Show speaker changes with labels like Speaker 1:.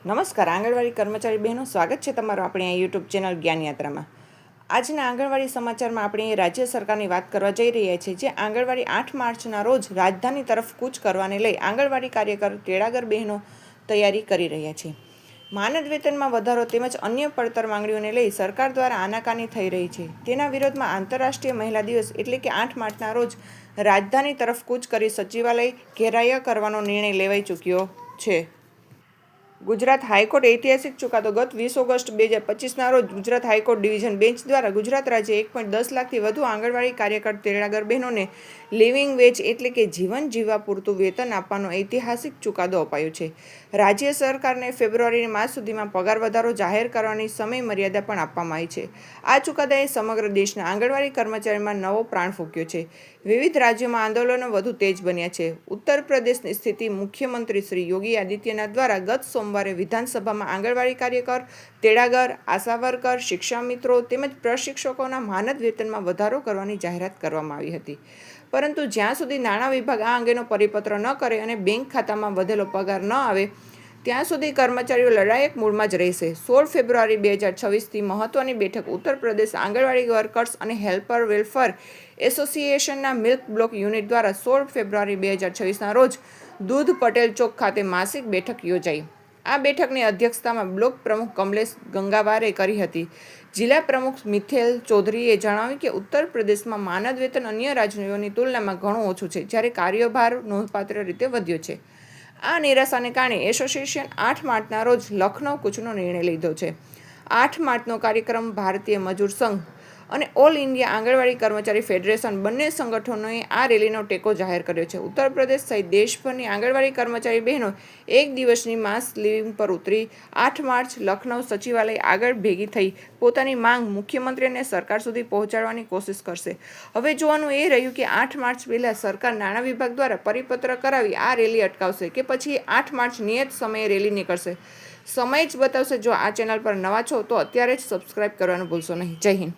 Speaker 1: નમસ્કાર આંગણવાડી કર્મચારી બહેનો, સ્વાગત છે તમારું આપણી આ યુટ્યુબ ચેનલ જ્ઞાન યાત્રામાં. આજના આંગણવાડી સમાચારમાં આપણે રાજ્ય સરકારની વાત કરવા જઈ રહ્યા છીએ, જે આંગણવાડી 8 માર્ચના રોજ રાજધાની તરફ કૂચ કરવાને લઈ આંગણવાડી કાર્યકર તેડાગર બહેનો તૈયારી કરી રહ્યા છે. માનદ વેતનમાં વધારો તેમજ અન્ય પડતર માંગણીઓને લઈ સરકાર દ્વારા આનાકાની થઈ રહી છે. તેના વિરોધમાં આંતરરાષ્ટ્રીય મહિલા દિવસ એટલે કે 8 માર્ચના રોજ રાજધાની તરફ કૂચ કરી સચિવાલય ઘેરાયા કરવાનો નિર્ણય લેવાઈ ચૂક્યો છે. ગુજરાત હાઈકોર્ટ ઐતિહાસિક ચુકાદો. ગત 20 ઓગસ્ટ 2025ના રોજ ગુજરાત હાઈકોર્ટ ડિવિઝન બેન્ચ દ્વારા ગુજરાત રાજ્ય 1.10 લાખથી વધુ આંગણવાડી કાર્યકર તેડાગર બહેનોને લિવિંગ વેજ એટલે કે જીવન જીવવા પૂરતું વેતન આપવાનો ઐતિહાસિક ચુકાદો અપાયો છે. રાજ્ય સરકારને ફેબ્રુઆરી માસ સુધીમાં પગાર વધારો જાહેર કરવાની સમય મર્યાદા પણ આપવામાં આવી છે. આ ચુકાદાએ સમગ્ર દેશના આંગણવાડી કર્મચારીમાં નવો પ્રાણ ફૂંક્યો છે. વિવિધ રાજ્યોમાં આંદોલનો વધુ તેજ બન્યા છે. ઉત્તર પ્રદેશની સ્થિતિ. મુખ્યમંત્રી શ્રી યોગી આદિત્યનાથ દ્વારા ગત સોમવારે વિધાનસભામાં આંગણવાડી કાર્યકર, તેડાગર, આશા વર્કર, શિક્ષા મિત્રો તેમજ પ્રશિક્ષકોના માનદ વેતનમાં વધારો કરવાની જાહેરાત કરવામાં આવી હતી. પરંતુ જ્યાં સુધી નાણાં વિભાગ આ અંગેનો પરિપત્ર ન કરે અને બેંક ખાતામાં વધેલો પગાર ન આવે ત્યાં સુધી કર્મચારીઓ લડાયક મૂડમાં જ રહેશે. 16 ફેબ્રુઆરી 2026થી મહત્વની બેઠક. ઉત્તર પ્રદેશ આંગણવાડી વર્કર્સ અને હેલ્પર વેલફેર એસોસિએશનના મિલ્ક બ્લોક યુનિટ દ્વારા 16 ફેબ્રુઆરી 2026ના રોજ દૂધ પટેલ ચોક ખાતે માસિક બેઠક યોજાઈ. આ બેઠકની અધ્યક્ષતામાં બ્લોક પ્રમુખ કમલેશ ગંગાવારે કરી હતી. જિલ્લા પ્રમુખ મિથેલ ચૌધરીએ જણાવ્યું કે ઉત્તર પ્રદેશમાં માનદ વેતન અન્ય રાજ્યોની તુલનામાં ઘણું ઓછું છે, જ્યારે કાર્યભાર નોંધપાત્ર રીતે વધ્યો છે. આ નિરાશાને કારણે એસોસિએશન 8 માર્ચના રોજ લખનૌ કૂચનો નિર્ણય લીધો છે. 8 માર્ચનો કાર્યક્રમ ભારતીય મજૂર સંઘ અને ઓલ ઇન્ડિયા આંગણવાડી કર્મચારી ફેડરેશન બંને સંગઠનોએ આ રેલીનો ટેકો જાહેર કર્યો છે. ઉત્તર પ્રદેશ સહિત દેશભરની આંગણવાડી કર્મચારી બહેનો એક દિવસની માસ લીવ પર ઉતરી 8 માર્ચ લખનૌ સચિવાલય આગળ ભેગી થઈ પોતાની માંગ મુખ્યમંત્રી અને સરકાર સુધી પહોંચાડવાની કોશિશ કરશે. હવે જોવાનું એ રહ્યું કે 8 માર્ચ પહેલાં સરકાર નાણાં વિભાગ દ્વારા પરિપત્ર કરાવી આ રેલી અટકાવશે કે પછી 8 માર્ચ નિયત સમયે રેલી નીકળશે. સમય જ બતાવશે. જો આ ચેનલ પર નવા છો તો અત્યારે જ સબસ્ક્રાઇબ કરવાનું ભૂલશો નહીં. જય હિન્દ.